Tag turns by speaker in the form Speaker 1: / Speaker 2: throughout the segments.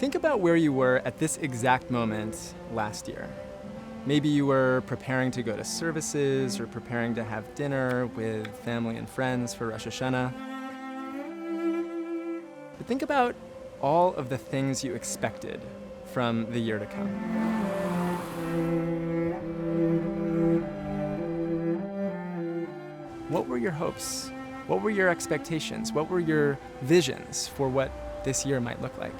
Speaker 1: Think about where you were at this exact moment last year. Maybe you were preparing to go to services or preparing to have dinner with family and friends for Rosh Hashanah. But think about all of the things you expected from the year to come. What were your hopes? What were your expectations? What were your visions for what this year might look like?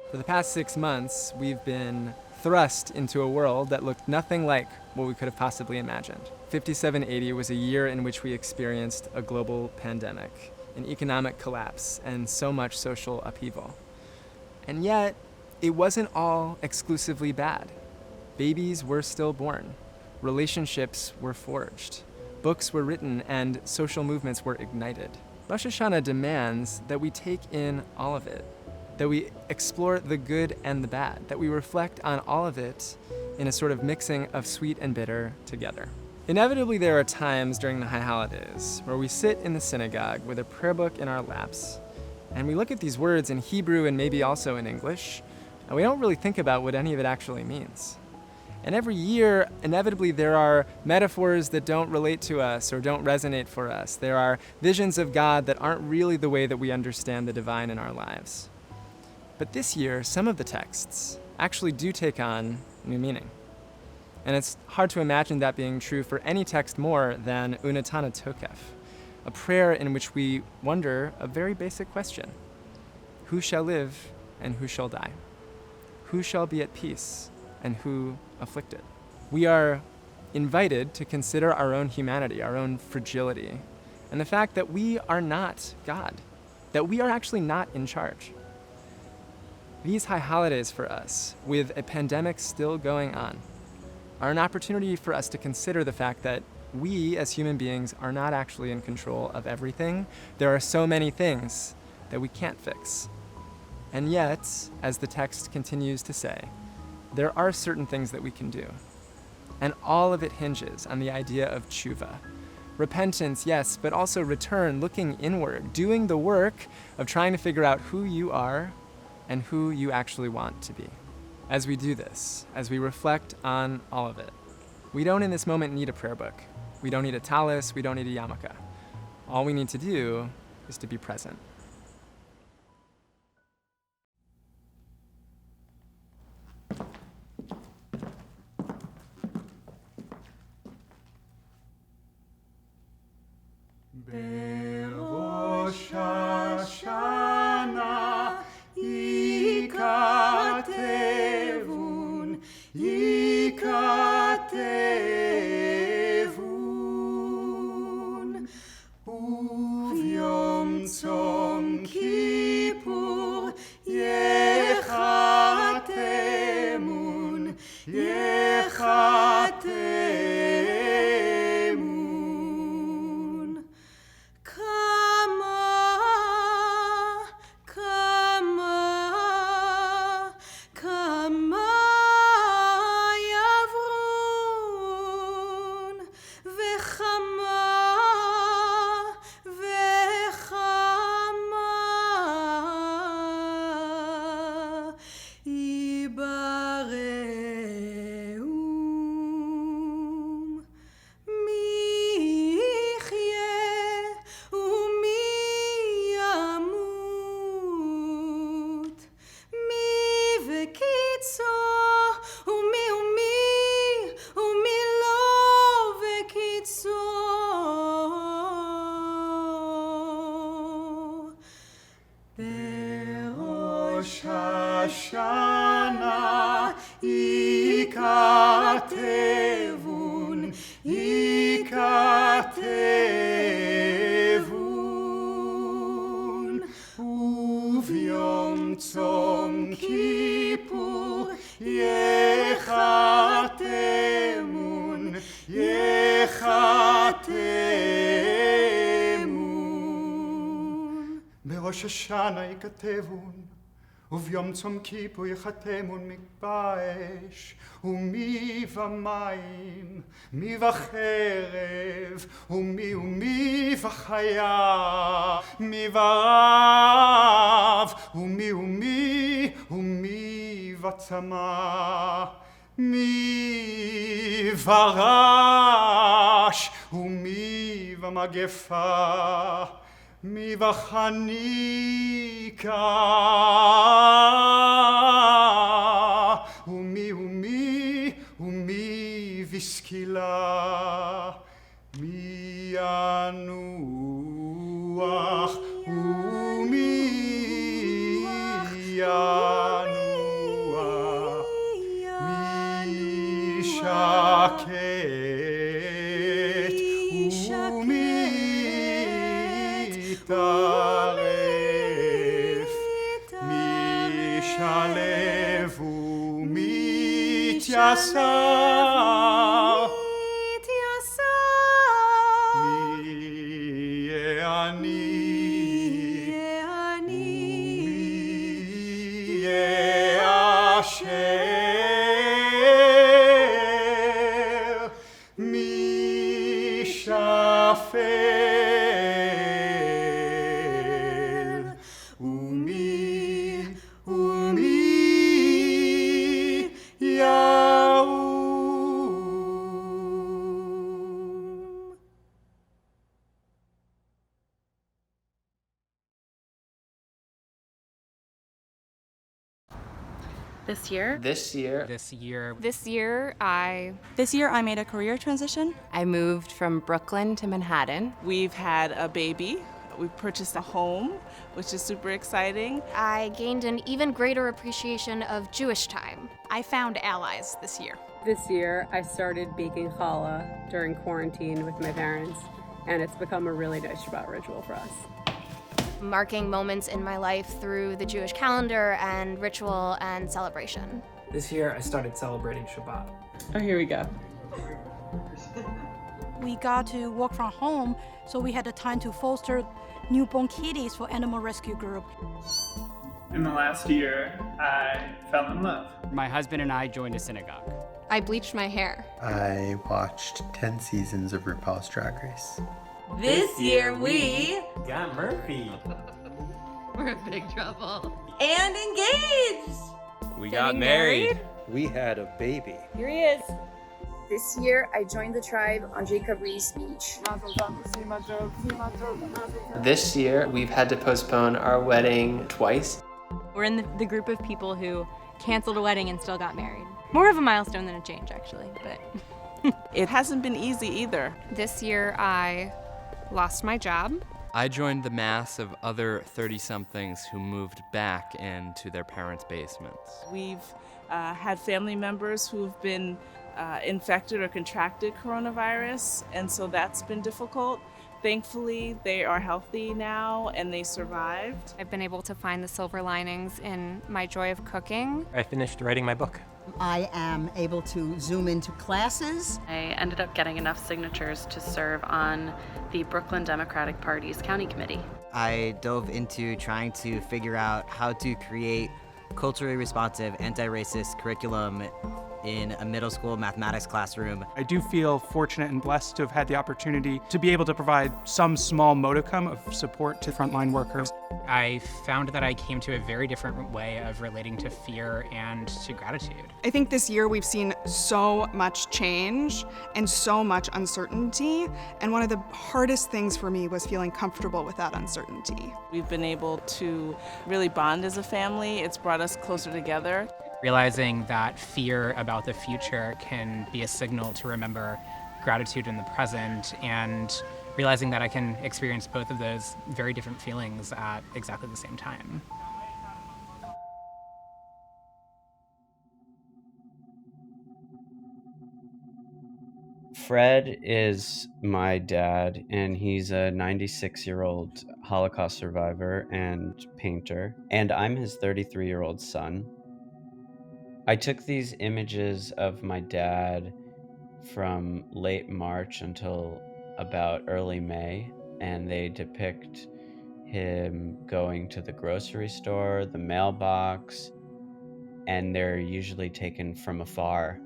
Speaker 1: For the past 6 months, we've been thrust into a world that looked nothing like what we could have possibly imagined. 5780 was a year in which we experienced a global pandemic, an economic collapse, and so much social upheaval. And yet, it wasn't all exclusively bad. Babies were still born, relationships were forged, books were written, and social movements were ignited. Rosh Hashanah demands that we take in all of it, that we explore the good and the bad, that we reflect on all of it in a sort of mixing of sweet and bitter together. Inevitably, there are times during the high holidays where we sit in the synagogue with a prayer book in our laps, and we look at these words in Hebrew and maybe also in English, and we don't really think about what any of it actually means. And every year, inevitably, there are metaphors that don't relate to us or don't resonate for us. There are visions of God that aren't really the way that we understand the divine in our lives. But this year, some of the texts actually do take on new meaning. And it's hard to imagine that being true for any text more than Untitled Chapter, a prayer in which we wonder a very basic question. Who shall live and who shall die? Who shall be at peace and who afflicted? We are invited to consider our own humanity, our own fragility, and the fact that we are not God, that we are actually not in charge. These high holidays for us, with a pandemic still going on, are an opportunity for us to consider the fact that we as human beings are not actually in control of everything. There are so many things that we can't fix. And yet, as the text continues to say, there are certain things that we can do. And all of it hinges on the idea of tshuva. Repentance, yes, but also return, looking inward, doing the work of trying to figure out who you are and who you actually want to be. As we do this, as we reflect on all of it, we don't in this moment need a prayer book. We don't need a tallis, we don't need a yarmulke. All we need to do is to be present.
Speaker 2: Rosh Hashanah Yikatevun Uvyom Tzom Kippur Yechatemun Rosh Hashanah Yikatevun Uvyom Tzom Kippur Yechatemun Berosh Hashanah Yikatevun וביום צום כיפור יחתמון מקבע אש, ומי ומים, מי וחרב, ומי וחיה, מי ורב, ומי וצמא, מי ורש, ומי ומגפה, מי וחניקה, ומי וסקילה, מי ינוח, ומי ינוח, מי שקט, ומי טרף, מי שלב ומי תיסר, מי יעני, ומי יאשר, מי שפל, ומי ירום.
Speaker 3: This year,
Speaker 4: I made a career transition.
Speaker 3: I moved from Brooklyn to Manhattan.
Speaker 5: We've had a baby. We've purchased a home, which is super exciting.
Speaker 6: I gained an even greater appreciation of Jewish time.
Speaker 7: I found allies this year.
Speaker 8: This year, I started baking challah during quarantine with my parents, and it's become a really nice Shabbat ritual for us.
Speaker 6: Marking moments in my life through the Jewish calendar and ritual and celebration.
Speaker 9: This year, I started celebrating Shabbat.
Speaker 5: Oh, here we go.
Speaker 4: We got to work from home, so we had the time to foster newborn kitties for animal rescue group.
Speaker 10: In the last year, I fell in love.
Speaker 9: My husband and I joined a synagogue.
Speaker 6: I bleached my hair.
Speaker 11: I watched 10 seasons of RuPaul's Drag Race.
Speaker 12: This year we
Speaker 9: got Murphy.
Speaker 12: We're in big trouble. And engaged.
Speaker 13: We got married. We had a baby.
Speaker 12: Here he is.
Speaker 14: This year, I joined the tribe on Jacob Rees Beach.
Speaker 15: This year, we've had to postpone our wedding twice.
Speaker 16: We're in the group of people who canceled a wedding and still got married. More of a milestone than a change, actually, but...
Speaker 5: It hasn't been easy either.
Speaker 6: This year, I lost my job.
Speaker 17: I joined the mass of other 30-somethings who moved back into their parents' basements.
Speaker 5: We've had family members who've been infected or contracted coronavirus, and so that's been difficult. Thankfully, they are healthy now and they survived.
Speaker 6: I've been able to find the silver linings in my joy of cooking.
Speaker 9: I finished writing my book.
Speaker 18: I am able to Zoom into classes.
Speaker 3: I ended up getting enough signatures to serve on the Brooklyn Democratic Party's county committee.
Speaker 19: I dove into trying to figure out how to create culturally responsive, anti-racist curriculum in a middle school mathematics classroom.
Speaker 20: I do feel fortunate and blessed to have had the opportunity to be able to provide some small modicum of support to frontline workers.
Speaker 9: I found that I came to a very different way of relating to fear and to gratitude.
Speaker 21: I think this year we've seen so much change and so much uncertainty, and one of the hardest things for me was feeling comfortable with that uncertainty.
Speaker 5: We've been able to really bond as a family. It's brought us closer together.
Speaker 9: Realizing that fear about the future can be a signal to remember gratitude in the present, and realizing that I can experience both of those very different feelings at exactly the same time.
Speaker 22: Fred is my dad, and he's a 96-year-old Holocaust survivor and painter, and I'm his 33-year-old son. I took these images of my dad from late March until about early May, and they depict him going to the grocery store, the mailbox, and they're usually taken from afar.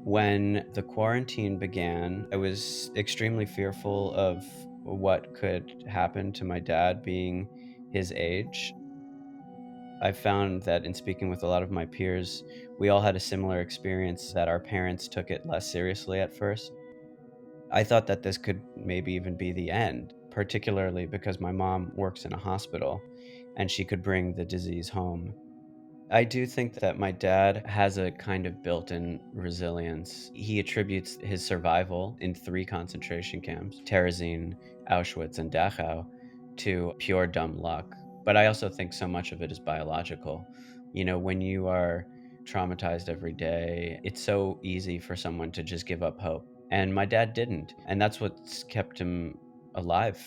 Speaker 22: When the quarantine began, I was extremely fearful of what could happen to my dad being his age. I found that in speaking with a lot of my peers, we all had a similar experience, that our parents took it less seriously at first. I thought that this could maybe even be the end, particularly because my mom works in a hospital and she could bring the disease home. I do think that my dad has a kind of built-in resilience. He attributes his survival in 3 concentration camps, Terezin, Auschwitz, and Dachau, to pure dumb luck. But I also think so much of it is biological. You know, when you are traumatized every day, it's so easy for someone to just give up hope. And my dad didn't, and that's what's kept him alive.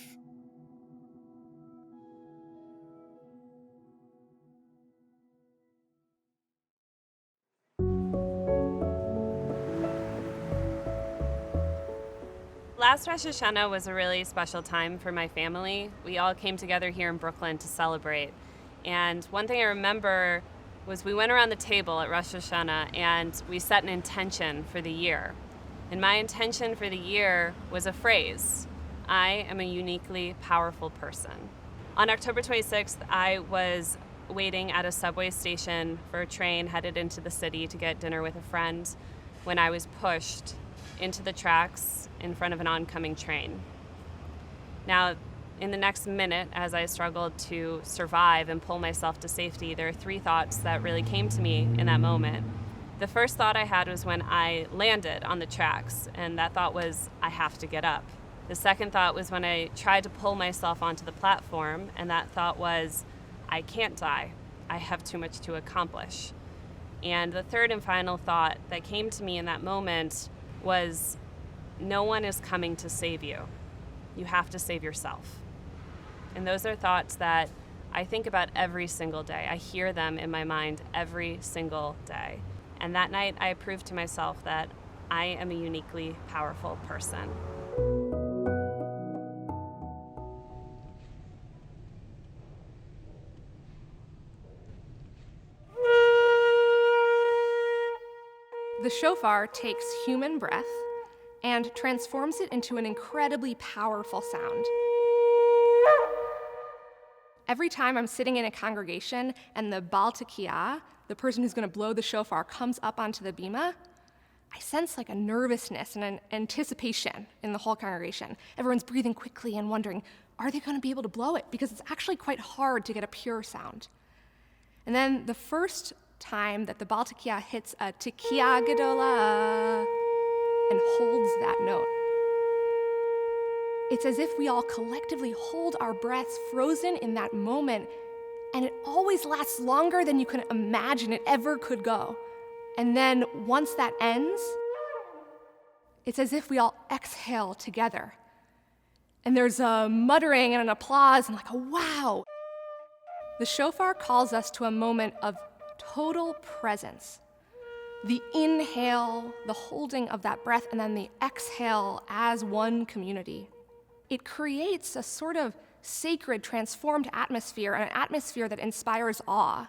Speaker 1: Last Rosh Hashanah was a really special time for my family. We all came together here in Brooklyn to celebrate. And one thing I remember was we went around the table at Rosh Hashanah and we set an intention for the year. And my intention for the year was a phrase: I am a uniquely powerful person. On October 26th, I was waiting at a subway station for a train headed into the city to get dinner with a friend when I was pushed into the tracks in front of an oncoming train. Now, in the next minute, as I struggled to survive and pull myself to safety, there are 3 thoughts that really came to me in that moment. The first thought I had was when I landed on the tracks, and that thought was, I have to get up. The second thought was when I tried to pull myself onto the platform, and that thought was, I can't die. I have too much to accomplish. And the third and final thought that came to me in that moment was, no one is coming to save you. You have to save yourself. And those are thoughts that I think about every single day. I hear them in my mind every single day. And that night, I proved to myself that I am a uniquely powerful person.
Speaker 2: The shofar takes human breath and transforms it into an incredibly powerful sound. Every time I'm sitting in a congregation and the Baal Tekiah, the person who's going to blow the shofar, comes up onto the bima, I sense like a nervousness and an anticipation in the whole congregation. Everyone's breathing quickly and wondering, are they going to be able to blow it? Because it's actually quite hard to get a pure sound. And then the first time that the Baal Tekiah hits a Tekiah Gedolah and holds that note, it's as if we all collectively hold our breaths frozen in that moment, and it always lasts longer than you can imagine it ever could go. And then once that ends, it's as if we all exhale together. And there's a muttering and an applause and like a wow. The shofar calls us to a moment of total presence. The inhale, the holding of that breath, and then the exhale as one community. It creates a sort of sacred, transformed atmosphere, and an atmosphere that inspires awe.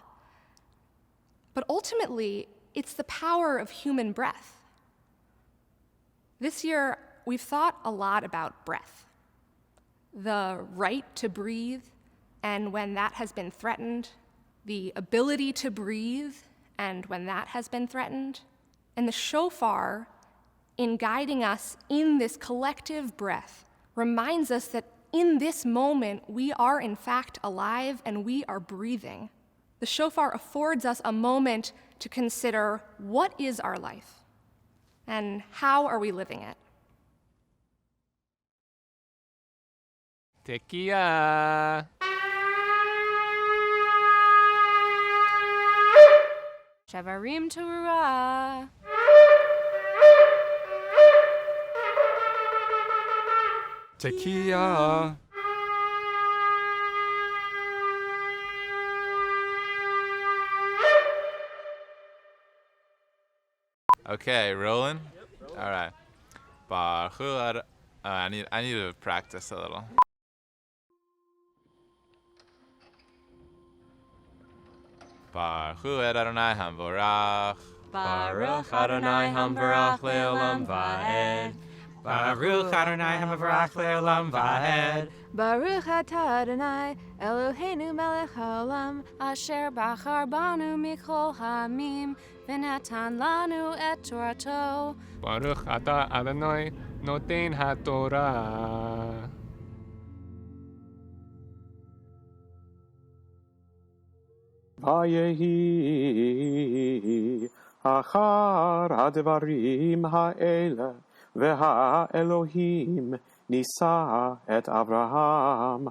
Speaker 2: But ultimately, it's the power of human breath. This year, we've thought a lot about breath. The right to breathe, and when that has been threatened, the ability to breathe, and when that has been threatened, and the shofar, in guiding us in this collective breath, reminds us that in this moment, we are in fact alive and we are breathing. The shofar affords us a moment to consider what is our life and how are we living it.
Speaker 23: Tekiah.
Speaker 2: Shavarim Torah.
Speaker 23: Tekiah. Okay, rolling. All right. I need to practice a little. Baruch et Adonai Hamvorach.
Speaker 16: Baruch Adonai Hamvorach Le'olam Va'ed.
Speaker 9: Baruch Adonai Hamvorach Le'olam Va'ed.
Speaker 16: Baruch atah Adonai Eloheinu melech haolam
Speaker 2: asher bachar banu mikol hamim v'natan lanu et torato.
Speaker 4: Baruch atah Adonai noten haTorah.
Speaker 7: ויהי אחר הדברים האלה, והאלוהים נישא את אברהם.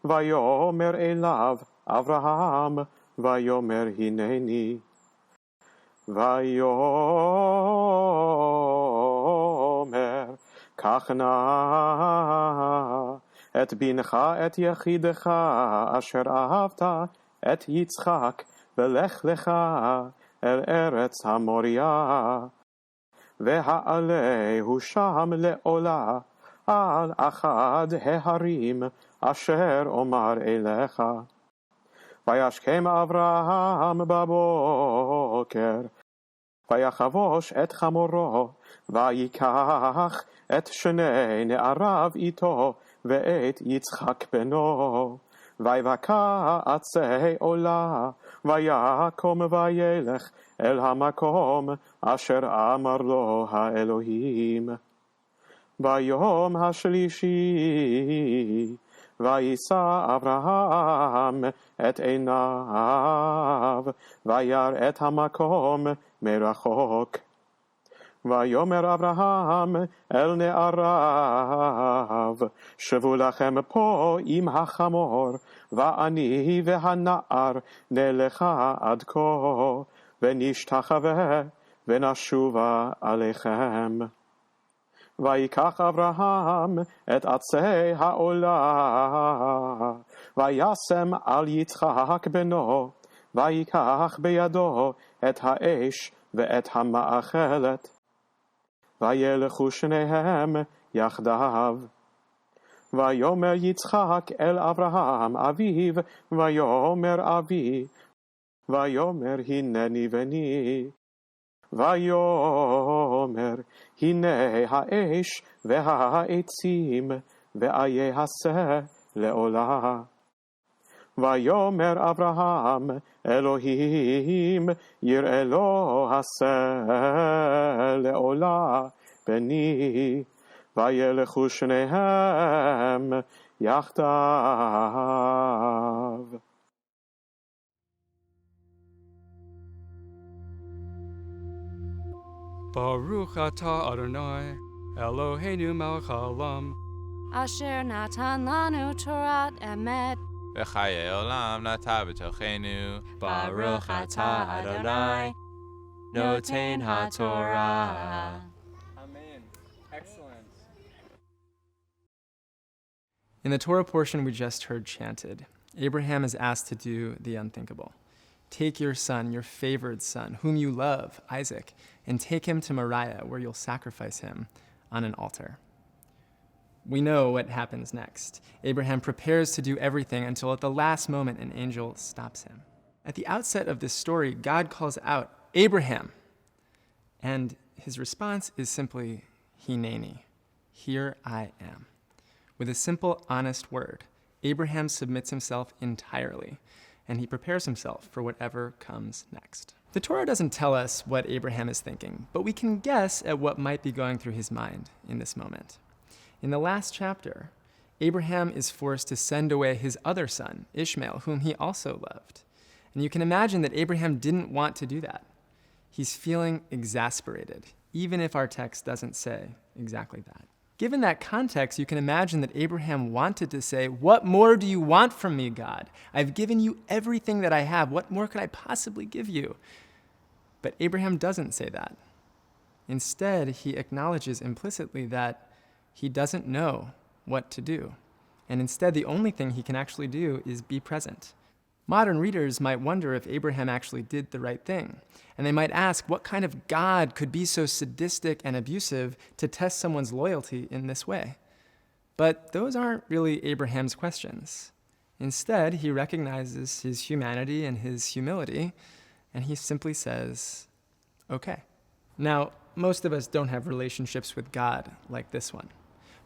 Speaker 7: ויאמר אליו אברהם, ויאמר הנני. ויאמר קח נא את בנך את יחידך אשר אהבת, את יצחק, ולך לך אל ארץ המוריה, והעלהו שם לעולה על אחד ההרים אשר אומר אליך. וישכם אברהם בבוקר, ויחבוש את חמורו, ויקח את שני נעריו איתו, ואת יצחק בנו. ויבקע עצי עולה, ויקום וילך אל המקום אשר אמר לו האלוהים. ביום השלישי וישא אברהם את עיניו, וירא את המקום מרחוק. ויאמר אברהם אל נעריו, שבו לכם פה עם החמור, ואני והנער נלכה עד כה, ונשתחווה ונשובה עליכם. ויקח אברהם את עצי העולה, וישם על יצחק בנו, ויקח בידו את האש ואת המאכלת, וילכו שניהם יחדיו. ויאמר יצחק אל אברהם אביו, ויאמר אבי, ויאמר הנני בני. ויאמר הנה האש והעצים, ואייעשה לעולה. ויאמר אברהם אלוהים יראה לו עשה לעולה בני. וילכו שניהם יחדיו.
Speaker 4: Baruch atah Adonai Eloheinu melech haolam
Speaker 2: asher natan lanu torat emet
Speaker 23: וחיי עולם נטע בתוכנו.
Speaker 16: Baruch atah Adonai noten haTorah.
Speaker 4: Amen. Excellent.
Speaker 8: In the Torah portion we just heard chanted, Abraham is asked to do the unthinkable. Take your son, your favored son, whom you love, Isaac, and take him to Moriah, where you'll sacrifice him on an altar. We know what happens next. Abraham prepares to do everything until at the last moment an angel stops him. At the outset of this story, God calls out, Abraham! And his response is simply, Hineni, here I am. With a simple, honest word, Abraham submits himself entirely, and he prepares himself for whatever comes next. The Torah doesn't tell us what Abraham is thinking, but we can guess at what might be going through his mind in this moment. In the last chapter, Abraham is forced to send away his other son, Ishmael, whom he also loved. And you can imagine that Abraham didn't want to do that. He's feeling exasperated, even if our text doesn't say exactly that. Given that context, you can imagine that Abraham wanted to say, what more do you want from me, God? I've given you everything that I have. What more could I possibly give you? But Abraham doesn't say that. Instead, he acknowledges implicitly that he doesn't know what to do. And instead, the only thing he can actually do is be present. Modern readers might wonder if Abraham actually did the right thing. And they might ask, what kind of God could be so sadistic and abusive to test someone's loyalty in this way? But those aren't really Abraham's questions. Instead, he recognizes his humanity and his humility, and he simply says, okay. Now, most of us don't have relationships with God like this one,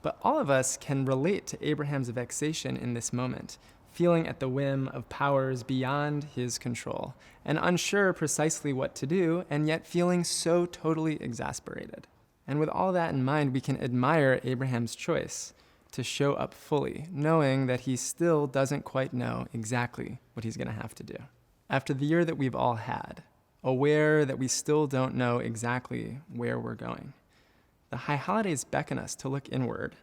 Speaker 8: but all of us can relate to Abraham's vexation in this moment, feeling at the whim of powers beyond his control, and unsure precisely what to do, and yet feeling so totally exasperated. And with all that in mind, we can admire Abraham's choice to show up fully, knowing that he still doesn't quite know exactly what he's going to have to do. After the year that we've all had, aware that we still don't know exactly where we're going, the high holidays beckon us to look inward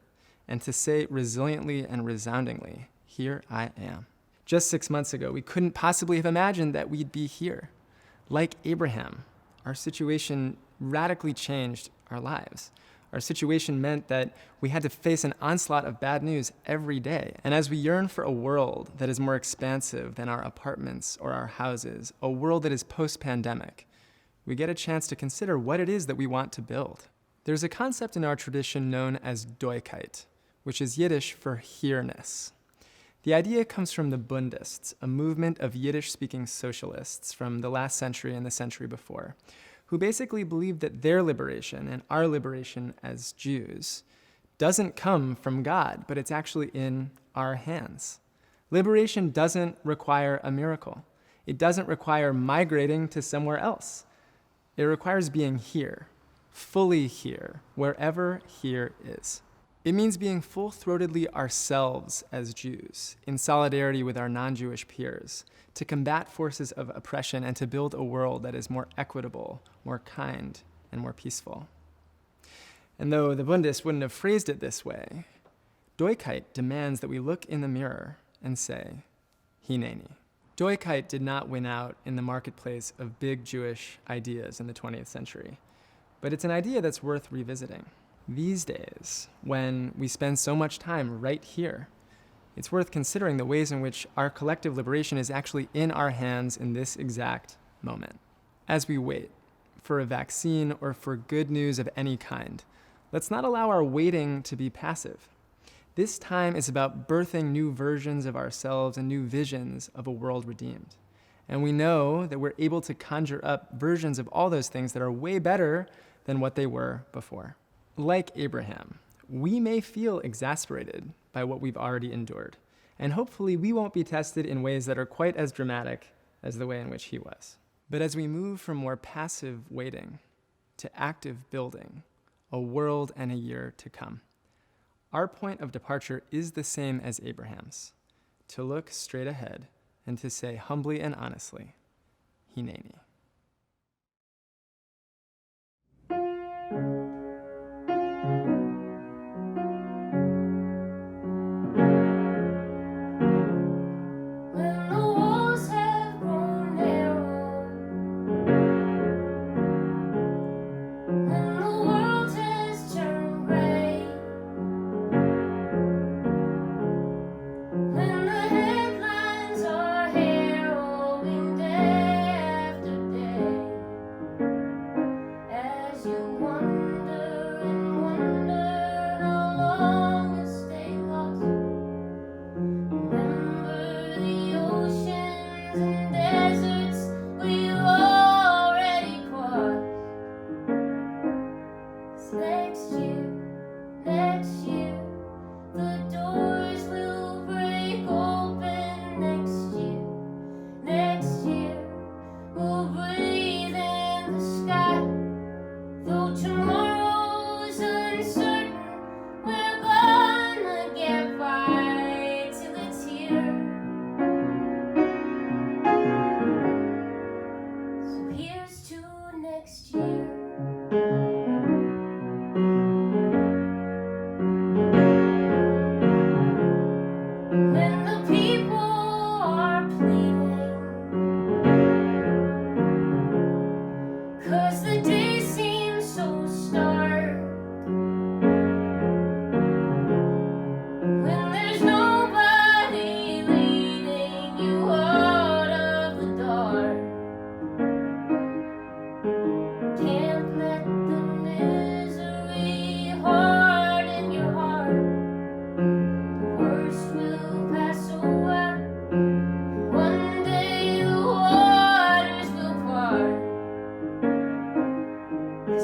Speaker 8: and to say resiliently and resoundingly, here I am. Just 6 months ago, we couldn't possibly have imagined that we'd be here. Like Abraham, our situation radically changed our lives. Our situation meant that we had to face an onslaught of bad news every day. And as we yearn for a world that is more expansive than our apartments or our houses, a world that is post-pandemic, we get a chance to consider what it is that we want to build. There's a concept in our tradition known as Doigkeit, which is Yiddish for here-ness. The idea comes from the Bundists, a movement of Yiddish-speaking socialists from the last century and the century before, who basically believed that their liberation and our liberation as Jews doesn't come from God, but it's actually in our hands. Liberation doesn't require a miracle. It doesn't require migrating to somewhere else. It requires being here, fully here, wherever here is. It means being full-throatedly ourselves as Jews, in solidarity with our non-Jewish peers, to combat forces of oppression and to build a world that is more equitable, more kind, and more peaceful. And though the Bundists wouldn't have phrased it this way, Doigkeit demands that we look in the mirror and say, Hineni. Doigkeit did not win out in the marketplace of big Jewish ideas in the 20th century, but it's an idea that's worth revisiting. These days, when we spend so much time right here, it's worth considering the ways in which our collective liberation is actually in our hands in this exact moment. As we wait for a vaccine or for good news of any kind, let's not allow our waiting to be passive. This time is about birthing new versions of ourselves and new visions of a world redeemed. And we know that we're able to conjure up versions of all those things that are way better than what they were before. Like Abraham, we may feel exasperated by what we've already endured, and hopefully we won't be tested in ways that are quite as dramatic as the way in which he was. But as we move from more passive waiting to active building, a world and a year to come, our point of departure is the same as Abraham's, to look straight ahead and to say humbly and honestly, Hineni.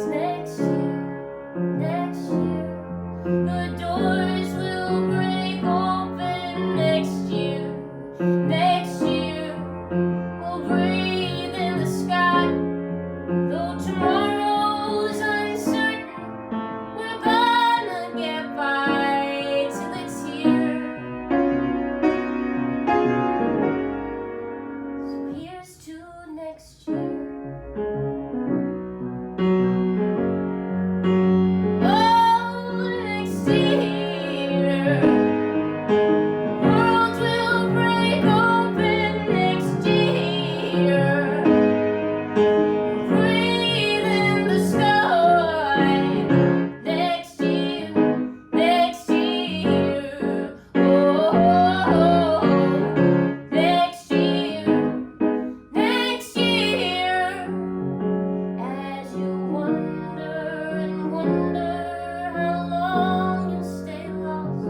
Speaker 10: next year, next year. The doors will break open next year, next year. We'll breathe in the sky, though tomorrow's uncertain. We're gonna get by till it's here. So here's to next year. Oh, next year. World will break open next year. Breathe in the sky next year, next year. Oh, next year, next year. As you wonder and wonder how long you'll stay lost,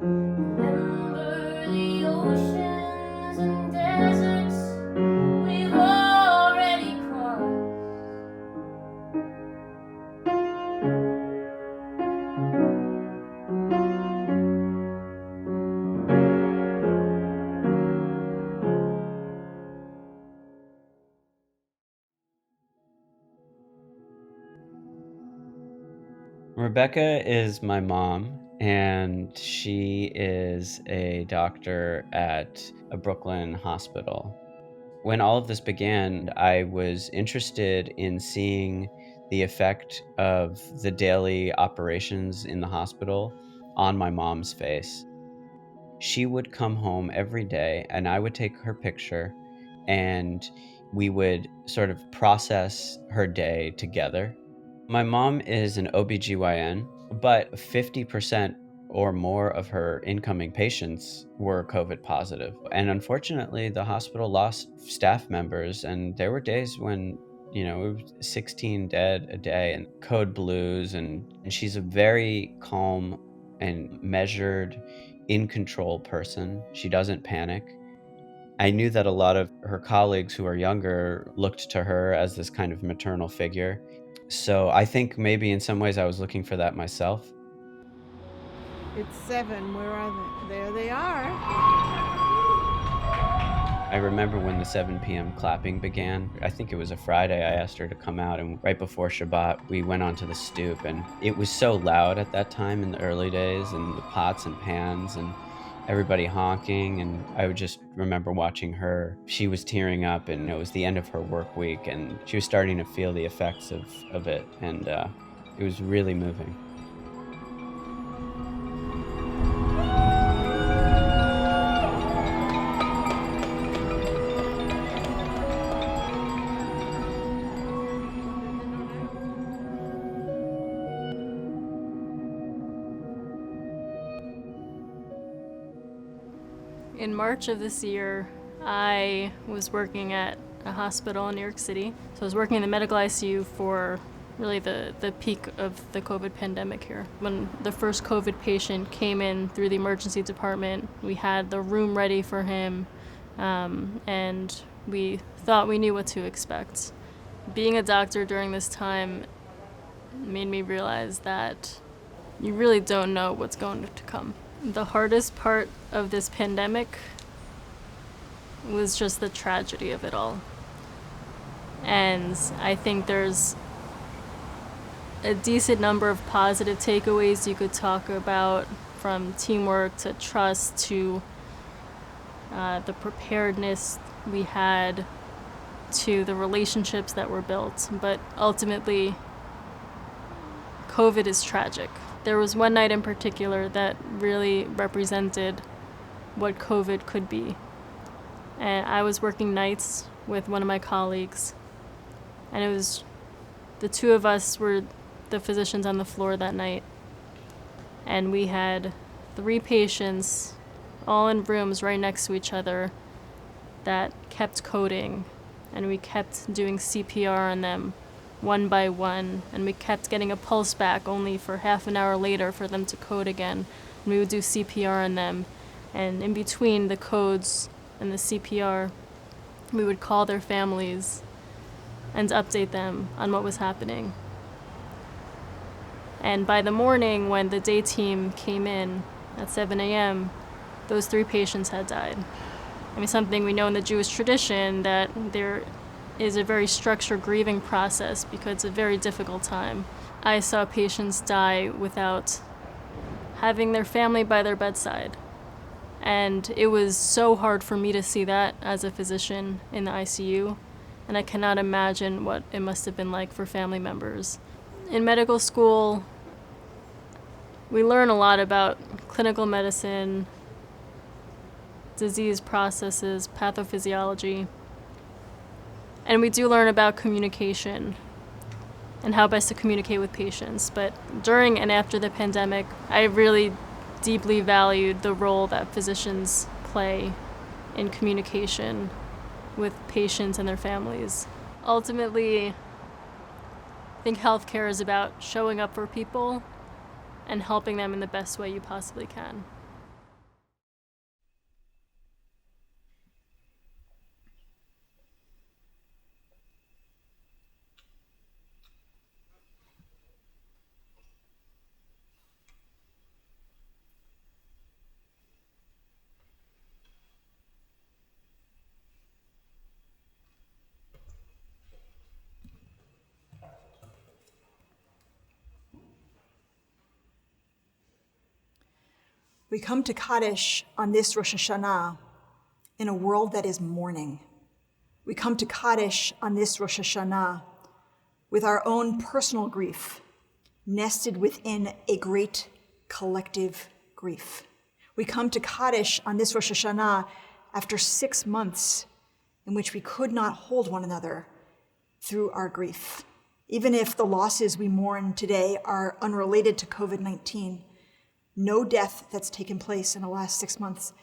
Speaker 10: remember the oceans and deserts we've already crossed.
Speaker 22: Rebecca is my mom, and she is a doctor at a Brooklyn hospital. When all of this began, I was interested in seeing the effect of the daily operations in the hospital on my mom's face. She would come home every day, and I would take her picture, and we would sort of process her day together. My mom is an OBGYN, but 50% or more of her incoming patients were COVID positive. And unfortunately, the hospital lost staff members, and there were days when, it was 16 dead a day and code blues. And she's a very calm and measured, in control person. She doesn't panic. I knew that a lot of her colleagues who are younger looked to her as this kind of maternal figure. So I think maybe in some ways I was looking for that myself.
Speaker 11: It's 7. Where are they? There they are.
Speaker 22: I remember when the 7 p.m. clapping began. I think it was a Friday. I asked her to come out, and right before Shabbat, we went onto the stoop, and it was so loud at that time in the early days, and the pots and pans and everybody honking. And I would just remember watching her. She was tearing up, and it was the end of her work week, and she was starting to feel the effects of it, and it was really moving.
Speaker 13: In March of this year, I was working at a hospital in New York City. So I was working in the medical ICU for really the peak of the COVID pandemic here. When the first COVID patient came in through the emergency department, we had the room ready for him, and we thought we knew what to expect. Being a doctor during this time made me realize that you really don't know what's going to come. The hardest part of this pandemic was just the tragedy of it all. And I think there's a decent number of positive takeaways you could talk about, from teamwork to trust to the preparedness we had to the relationships that were built. But ultimately, COVID is tragic. There was one night in particular that really represented what COVID could be. And I was working nights with one of my colleagues, and it was the two of us were the physicians on the floor that night. And we had 3 patients all in rooms right next to each other that kept coding, and we kept doing CPR on them one by one, and we kept getting a pulse back only for half an hour later for them to code again. And we would do CPR on them, and in between the codes and the CPR, we would call their families and update them on what was happening. And by the morning, when the day team came in at 7 a.m., those 3 patients had died. I mean, something we know in the Jewish tradition, that there is a very structured grieving process because it's a very difficult time. I saw patients die without having their family by their bedside. And it was so hard for me to see that as a physician in the ICU, and I cannot imagine what it must have been like for family members. In medical school, we learn a lot about clinical medicine, disease processes, pathophysiology, and we do learn about communication and how best to communicate with patients. But during and after the pandemic, I really deeply valued the role that physicians play in communication with patients and their families. Ultimately, I think healthcare is about showing up for people and helping them in the best way you possibly can.
Speaker 12: We come to Kaddish on this Rosh Hashanah in a world that is mourning. We come to Kaddish on this Rosh Hashanah with our own personal grief, nested within a great collective grief. We come to Kaddish on this Rosh Hashanah after 6 months in which we could not hold one another through our grief. Even if the losses we mourn today are unrelated to COVID-19, no death that's taken place in the last 6 months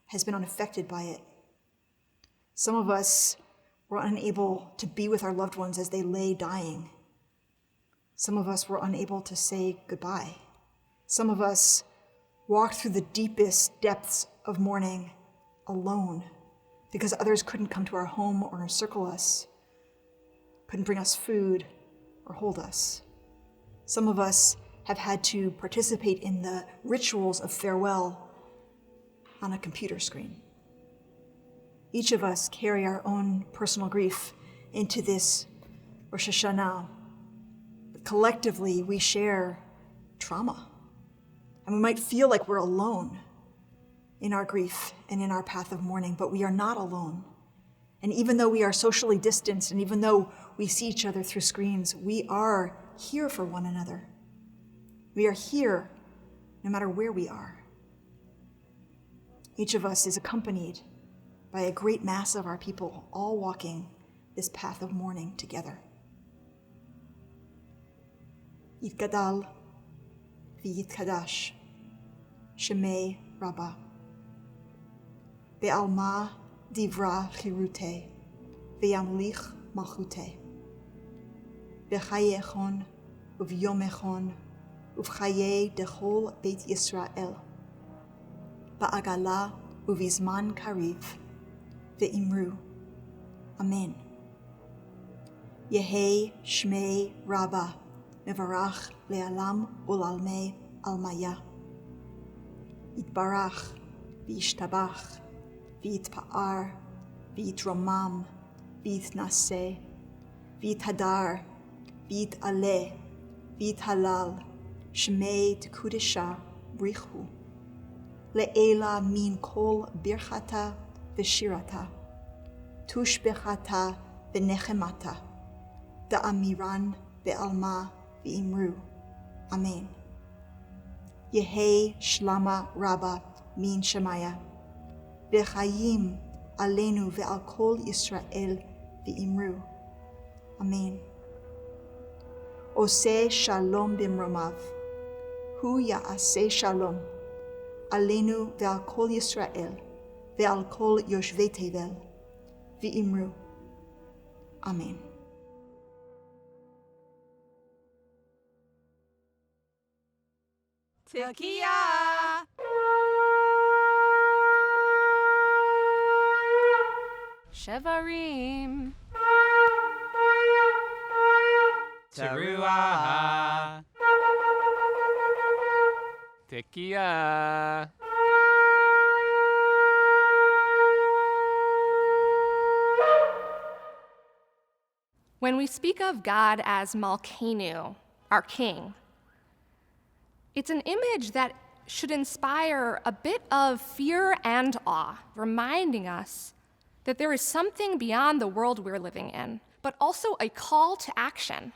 Speaker 12: has been unaffected by it. Some of us were unable to be with our loved ones as they lay dying. Some of us were unable to say goodbye. Some of us walked through the deepest depths of mourning alone because others couldn't come to our home or encircle us, couldn't bring us food or hold us. Some of us have had to participate in the rituals of farewell on a computer screen. Each of us carry our own personal grief into this Rosh Hashanah. But collectively, we share trauma. And we might feel like we're alone in our grief and in our path of mourning, but we are not alone. And even though we are socially distanced, and even though we see each other through screens, we are here for one another. We are here no matter where we are. Each of us is accompanied by a great mass of our people, all walking this path of mourning together. Yitgadal v'yitkadash shemei Rabbah be'alma divra chirute ve'yamlich malchute b'chayechon uv'yomechon uv'chaye dechol Beit Yisrael ba'agala uv'izman kariv ve'imru Amen. Yehei Shmei Rabbah mevarach le'alam ulalmei almaya yitbarach v'yishtabach v'yitpa'ar v'yitromam v'yitnaseh v'yithadar v'yitaleh v'yithalal Shmei Tekudesha Brichu Le'ela min kol birchata v'shirata tushbechata v'nechemata da'amiran be'alma v'imru Amen. Yehei Shlama Rabbah min Shemaya v'chayim alenu ve'al kol Yisrael v'imru Amen. Oseh shalom bimromav hu ya'aseh shalom alenu ve'al kol Yisrael ve'al kol yoshvei tevel v'imru Amen.
Speaker 16: Tekiah!
Speaker 1: Shevarim.
Speaker 4: Teruah. Tekiah.
Speaker 2: When we speak of God as Malkeinu, our king, it's an image that should inspire a bit of fear and awe, reminding us that there is something beyond the world we're living in, but also a call to action,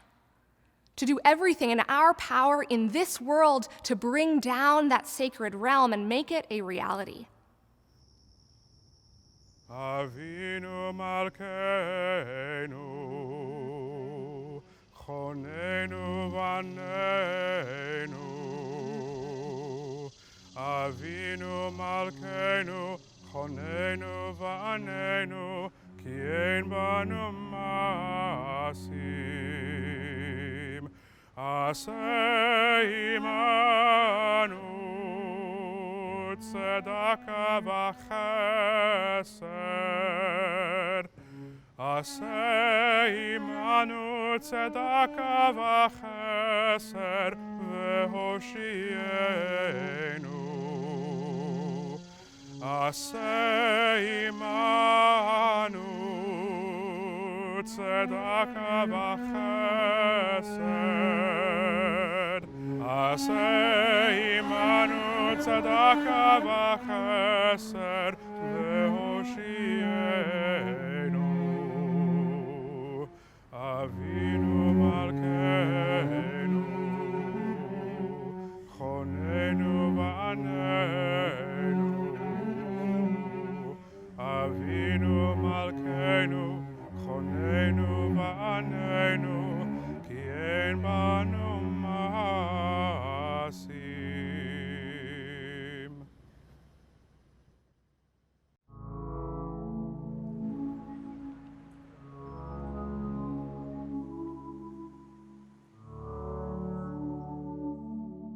Speaker 2: to do everything in our power in this world to bring down that sacred realm and make it a reality.
Speaker 14: Avinu Malkeinu, Chonenu Vanenu. Avinu Malkeinu, Chonenu Vanenu, Ki ein banu masim. Aseh imanu tzedakah v'chesed. Aseh imanu tzedakah v'chesed v'hoshienu. Aseh imanu tzedakah v'chesed. Aseh imanu tzedakah v'chesed v'hoshienu. Avinu Malkeinu, Chonenu Vanenu. Avinu Malkeinu, Chonenu Vanenu, Ki ein banu masim.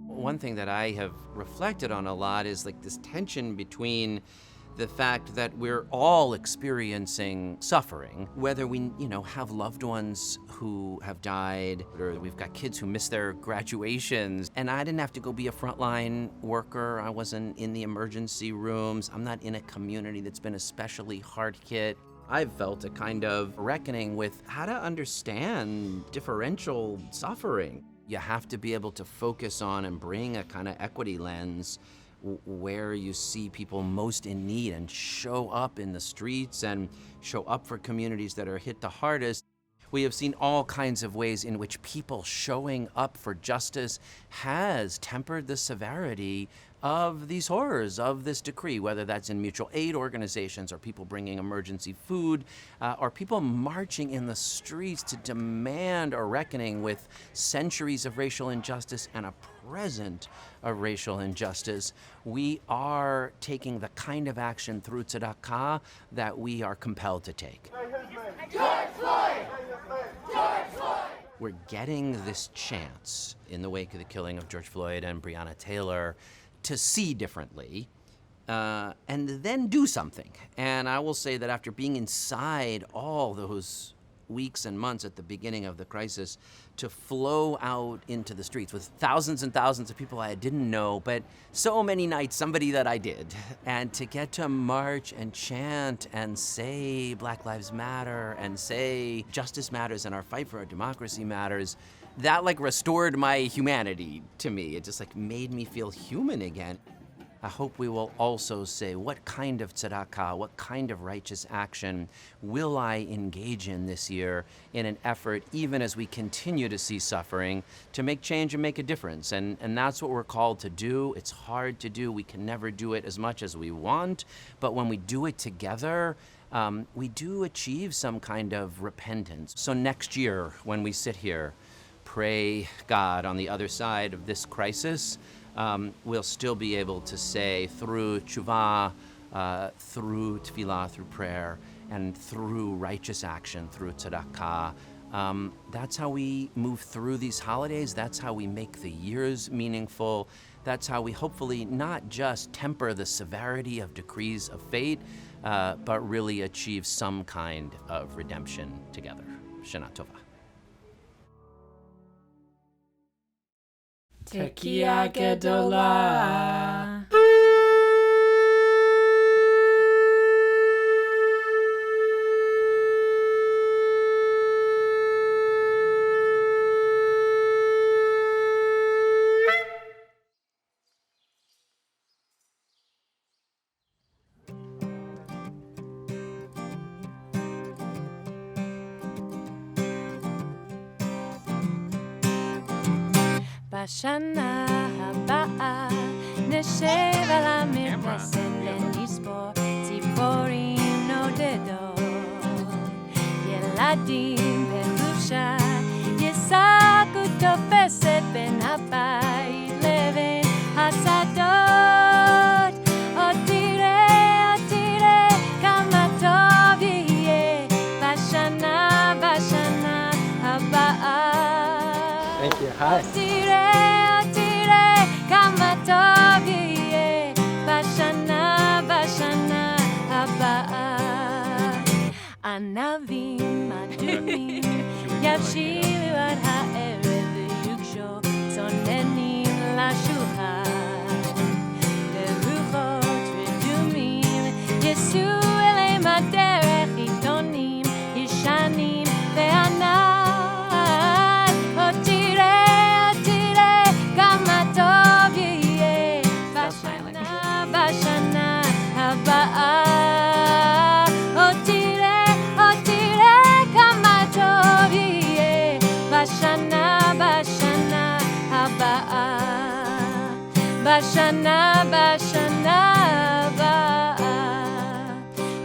Speaker 15: One thing that I have reflected on a lot is like this tension between the fact that we're all experiencing suffering, whether we, have loved ones who have died, or we've got kids who miss their graduations. And I didn't have to go be a frontline worker. I wasn't in the emergency rooms. I'm not in a community that's been especially hard hit. I've felt a kind of reckoning with how to understand differential suffering. You have to be able to focus on and bring a kind of equity lens where you see people most in need and show up in the streets and show up for communities that are hit the hardest. We have seen all kinds of ways in which people showing up for justice has tempered the severity of these horrors of this decree, whether that's in mutual aid organizations or people bringing emergency food or people marching in the streets to demand a reckoning with centuries of racial injustice and a present of racial injustice. We are taking the kind of action through tzedakah that we are compelled to take.
Speaker 10: George Floyd! George Floyd!
Speaker 15: We're getting this chance in the wake of the killing of George Floyd and Breonna Taylor to see differently and then do something. And I will say that after being inside all those weeks and months at the beginning of the crisis, to flow out into the streets with thousands and thousands of people I didn't know, but so many nights somebody that I did, and to get to march and chant and say Black Lives Matter and say justice matters and our fight for our democracy matters, that restored my humanity to me. It just made me feel human again. I hope we will also say, what kind of tzedakah, what kind of righteous action will I engage in this year in an effort, even as we continue to see suffering, to make change and make a difference? And that's what we're called to do. It's hard to do. We can never do it as much as we want. But when we do it together, we do achieve some kind of repentance. So next year, when we sit here, pray God on the other side of this crisis, we'll still be able to say through tshuva, through tefillah, through prayer, and through righteous action, through tzedakah. That's how we move through these holidays. That's how we make the years meaningful. That's how we hopefully not just temper the severity of decrees of fate, but really achieve some kind of redemption together. Shana Tova.
Speaker 6: Tekiah Gedolah.
Speaker 17: בשנה הבאה נשב על המרפסת ונספור ציפורים נודדות. ילדים בחופשה ישחקו תופסת בין הבית לבין השדות. עוד תראה כמה טוב יהיה בשנה הבאה.
Speaker 8: Thank you. Hi.
Speaker 17: תראה כמה טוב יהיה בשנה הבאה. ענבים אדומים יבשילו עד הערב ויוגשו צוננים לשולחן. ורוחות רדומים ייסעו אליהם הדרך, עיתונים ישנים וענן. בשנה הבאה. עוד תראה כמה טוב יהיה בשנה הבאה. בשנה הבאה.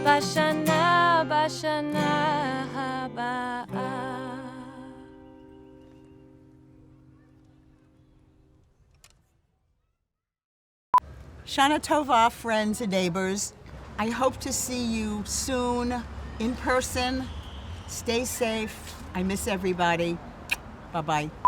Speaker 17: בשנה הבאה.
Speaker 18: Shana Tova, friends and neighbors. I hope to see you soon in person. Stay safe. I miss everybody. Bye-bye.